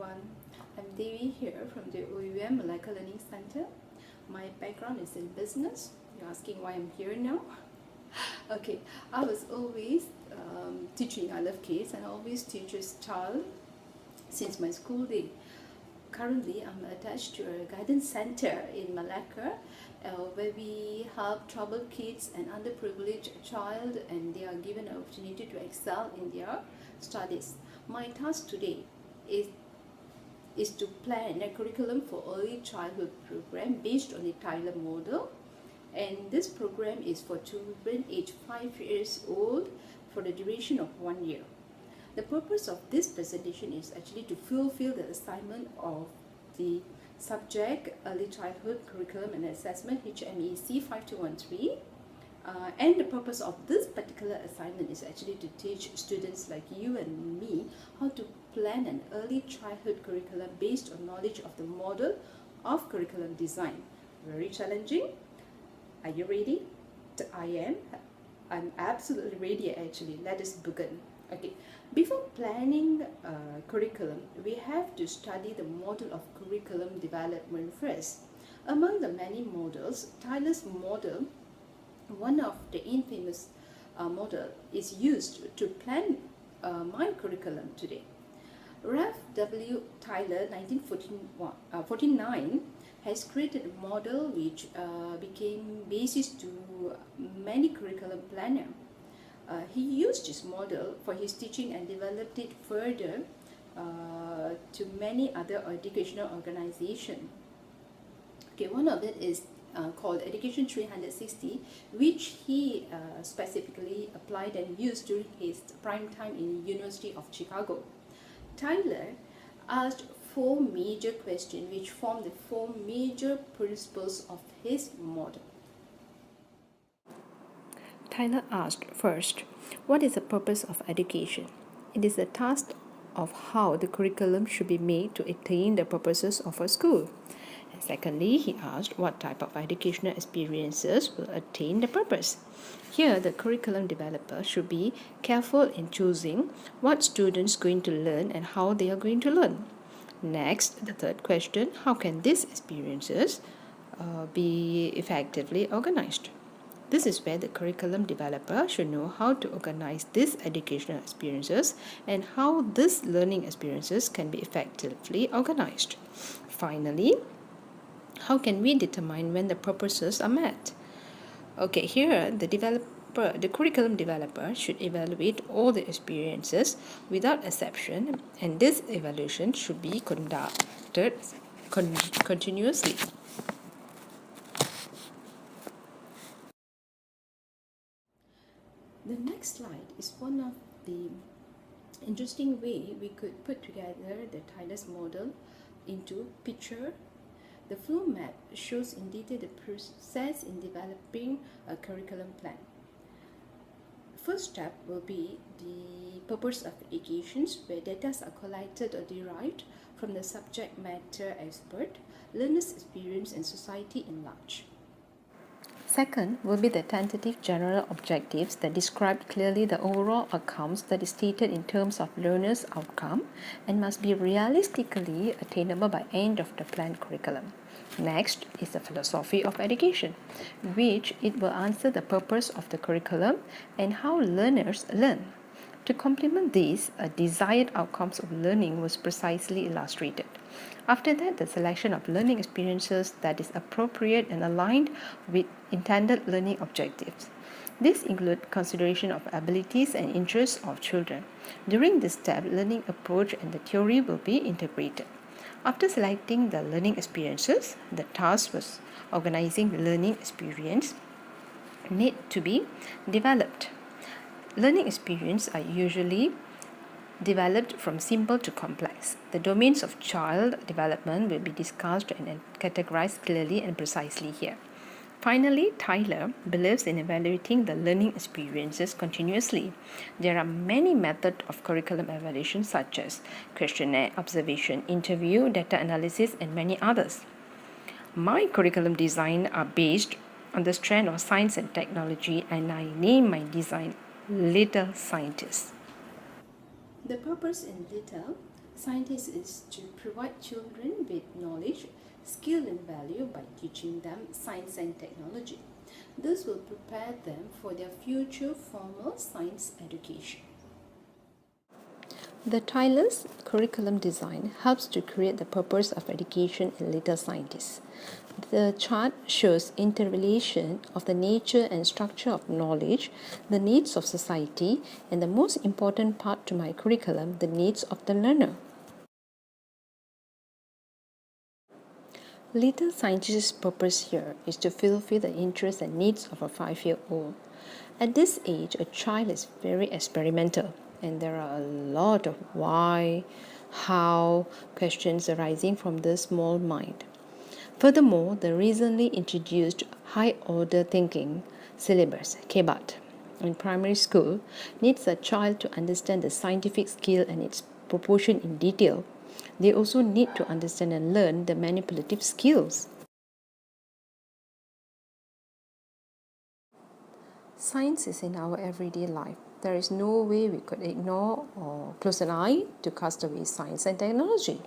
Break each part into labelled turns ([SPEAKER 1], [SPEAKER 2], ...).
[SPEAKER 1] everyone. I'm Devi here from the OUM Molecular Learning Center. My background is in business. You're asking why I'm here now? Okay, I was always teaching. I love kids and always teach a child since my school day. Currently, I'm attached to a guidance center in Malacca where we help troubled kids and underprivileged child, and they are given an opportunity to excel in their studies. My task today is to plan a curriculum for early childhood program based on the Tyler model, and this program is for children aged 5 years old for the duration of 1 year. The purpose of this presentation is actually to fulfill the assignment of the subject Early Childhood Curriculum and Assessment HMEC 5213. And the purpose of this particular assignment is actually to teach students like you and me how to plan an early childhood curriculum based on knowledge of the model of curriculum design. Very challenging. Are you ready? I am. I'm absolutely ready actually. Let us begin. Okay. Before planning curriculum, we have to study the model of curriculum development first. Among the many models, Tyler's model, one of the infamous model, is used to plan my curriculum today. Ralph W. Tyler, 1949, has created a model which became basis to many curriculum planner. He used this model for his teaching and developed it further to many other educational organizations. Okay, one of it is called Education 360, which he specifically applied and used during his prime time in the University of Chicago. Tyler asked 4 major questions which form the 4 major principles of his model.
[SPEAKER 2] Tyler asked, first, what is the purpose of education? It is the task of how the curriculum should be made to attain the purposes of a school. And secondly, he asked what type of educational experiences will attain the purpose. Here, the curriculum developer should be careful in choosing what students are going to learn and how they are going to learn. Next, the third question, how can these experiences be effectively organized? This is where the curriculum developer should know how to organize these educational experiences and how these learning experiences can be effectively organized. Finally, how can we determine when the purposes are met? Okay, here the curriculum developer should evaluate all the experiences without exception, and this evaluation should be conducted continuously.
[SPEAKER 1] The next slide is one of the interesting way we could put together the Tyler's model into picture. The flow map shows in detail the process in developing a curriculum plan. First step will be the purpose of educations, where data are collected or derived from the subject matter expert, learners' experience, and society in large.
[SPEAKER 2] Second will be the tentative general objectives that describe clearly the overall outcomes that is stated in terms of learners' outcome and must be realistically attainable by end of the planned curriculum. Next is the philosophy of education, which it will answer the purpose of the curriculum and how learners learn. To complement this, a desired outcomes of learning was precisely illustrated. After that, the selection of learning experiences that is appropriate and aligned with intended learning objectives. This includes consideration of abilities and interests of children. During this step, learning approach and the theory will be integrated. After selecting the learning experiences, the task was organizing the learning experience need to be developed. Learning experiences are usually developed from simple to complex. The domains of child development will be discussed and categorized clearly and precisely here. Finally, Tyler believes in evaluating the learning experiences continuously. There are many methods of curriculum evaluation such as questionnaire, observation, interview, data analysis, and many others. My curriculum design are based on the strand of science and technology, and I name my design Little Scientist.
[SPEAKER 1] The purpose in detail Scientist is to provide children with knowledge, skill and value by teaching them science and technology. This will prepare them for their future formal science education.
[SPEAKER 2] The Tyler's curriculum design helps to create the purpose of education in Little Scientists. The chart shows interrelation of the nature and structure of knowledge, the needs of society, and the most important part to my curriculum, the needs of the learner. Little Scientist's purpose here is to fulfill the interests and needs of a 5-year-old. At this age, a child is very experimental, and there are a lot of why, how questions arising from the small mind. Furthermore, the recently introduced high order thinking syllabus, KBAT, in primary school needs a child to understand the scientific skill and its proportion in detail. They also need to understand and learn the manipulative skills. Science is in our everyday life. There is no way we could ignore or close an eye to cast away science and technology.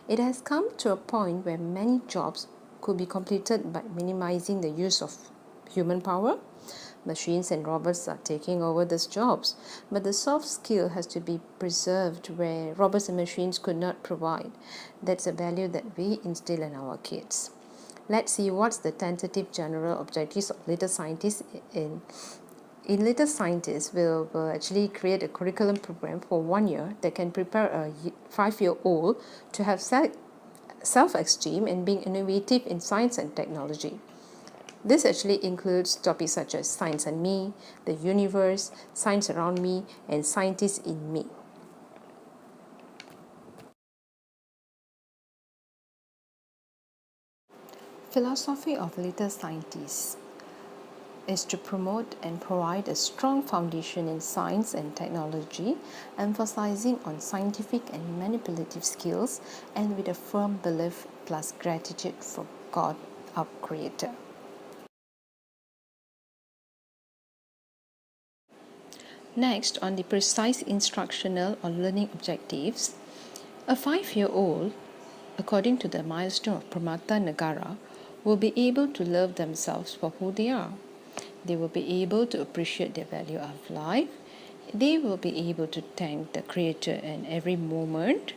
[SPEAKER 2] It has come to a point where many jobs could be completed by minimizing the use of human power. Machines and robots are taking over these jobs, but the soft skill has to be preserved where robots and machines could not provide. That's a value that we instill in our kids. Let's see what's the tentative general objectives of Little Scientists in Little Scientists will actually create a curriculum program for 1 year that can prepare a 5-year-old to have self-esteem and being innovative in science and technology. This actually includes topics such as science and me, the universe, science around me, and scientists in me. Philosophy of Little Scientists is to promote and provide a strong foundation in science and technology, emphasizing on scientific and manipulative skills, and with a firm belief plus gratitude for God, our Creator. Next, on the precise instructional or learning objectives, a 5-year-old, according to the milestone of Pramata Nagara, will be able to love themselves for who they are. They will be able to appreciate the value of life. They will be able to thank the Creator in every moment.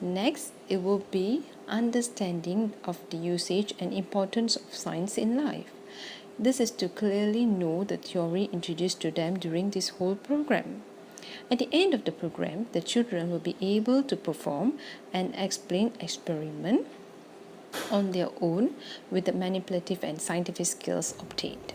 [SPEAKER 2] Next, it will be understanding of the usage and importance of science in life. This is to clearly know the theory introduced to them during this whole program. At the end of the program, the children will be able to perform and explain experiment on their own with the manipulative and scientific skills obtained.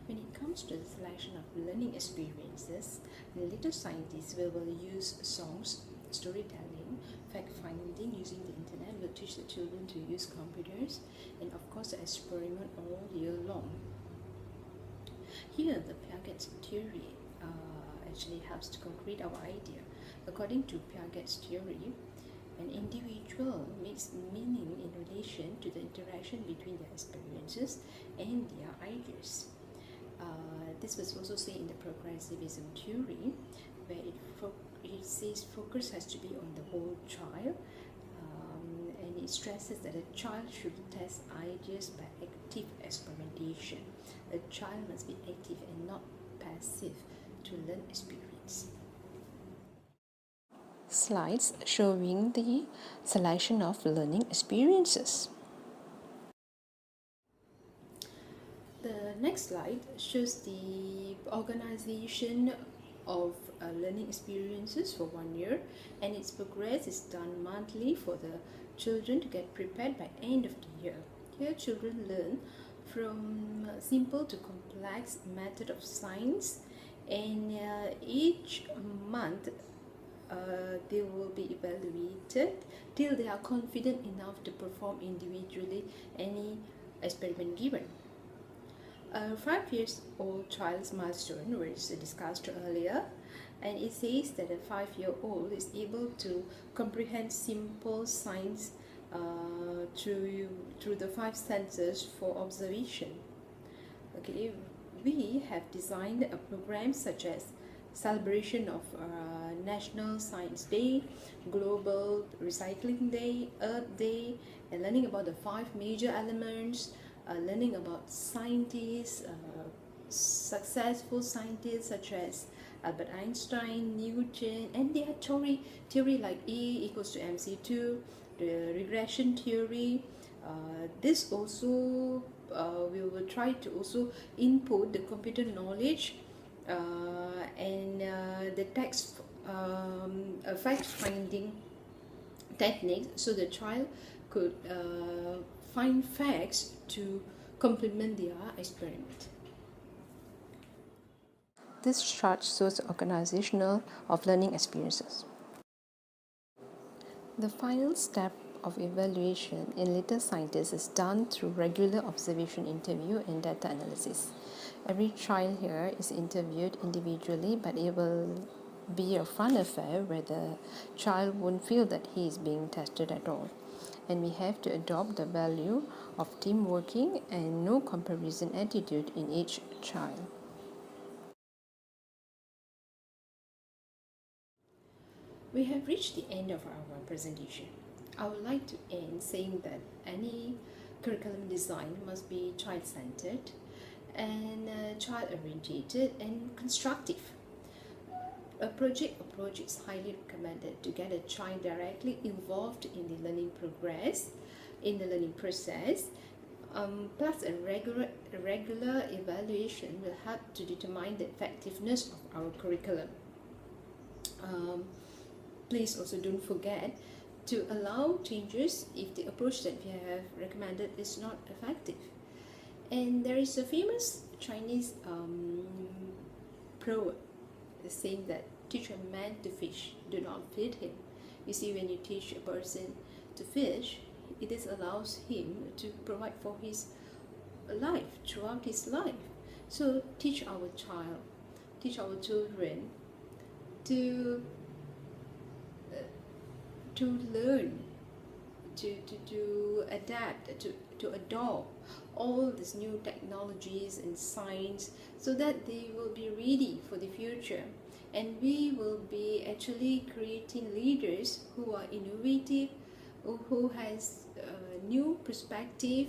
[SPEAKER 1] When it comes to the selection of learning experiences, the Little Scientists will use songs, storytelling, fact-finding using the internet, will teach the children to use computers, and of course experiment all year long. Here, the Piaget's theory actually helps to concrete our idea. According to Piaget's theory, an individual makes meaning in relation to the interaction between their experiences and their ideas. This was also seen in the progressivism theory, where it says focus has to be on the whole child, and it stresses that a child should test ideas by active experimentation. A child must be active and not passive to learn experience.
[SPEAKER 2] Slides showing the selection of learning experiences.
[SPEAKER 1] The next slide shows the organization of learning experiences for 1 year, and its progress is done monthly for the children to get prepared by end of the year. Here children learn from simple to complex method of science, and each month they will be evaluated till they are confident enough to perform individually any experiment given. A 5-year-old child's milestone, which I discussed earlier, and it says that a 5-year-old is able to comprehend simple science through the 5 senses for observation. Okay, we have designed a program such as celebration of National Science Day, Global Recycling Day, Earth Day, and learning about the 5 major elements, learning about scientists, successful scientists such as Albert Einstein, Newton, and their theory like E equals to mc2, the regression theory. This also we will try to also input the computer knowledge and the text fact finding techniques, so the child could find facts to complement their experiment.
[SPEAKER 2] This chart shows the organizational of learning experiences. The final step of evaluation in Little Scientists is done through regular observation interview and data analysis. Every child here is interviewed individually, but it will be a fun affair where the child won't feel that he is being tested at all. And we have to adopt the value of team working and no comparison attitude in each child.
[SPEAKER 1] We have reached the end of our presentation. I would like to end saying that any curriculum design must be child-centered and child-oriented and constructive. A project approach is highly recommended to get a child directly involved in the learning process. Plus a regular evaluation will help to determine the effectiveness of our curriculum. Please also don't forget to allow changes if the approach that we have recommended is not effective. And there is a famous Chinese proverb saying that teach a man to fish, do not feed him. You see, when you teach a person to fish, it allows him to provide for his life throughout his life. So teach our children to learn, to adapt, to adopt all these new technologies and science, so that they will be ready for the future, and we will be actually creating leaders who are innovative, who has new perspective,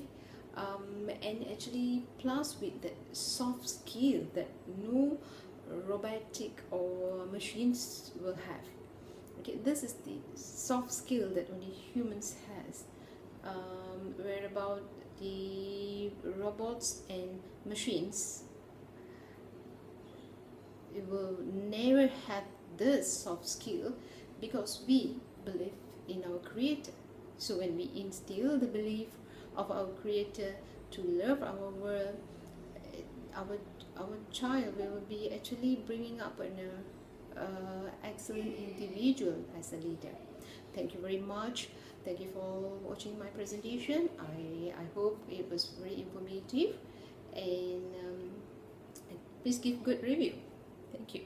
[SPEAKER 1] and actually plus with the soft skill that no robotic or machines will have. Okay, this is the soft skill that only humans has, where about the robots and machines, it will never have this soft skill, because we believe in our creator. So when we instill the belief of our creator to love our world, our child will be actually bringing up an excellent individual as a leader. Thank you very much. Thank you for watching my presentation. I hope it was very informative, and please give good review. Thank you.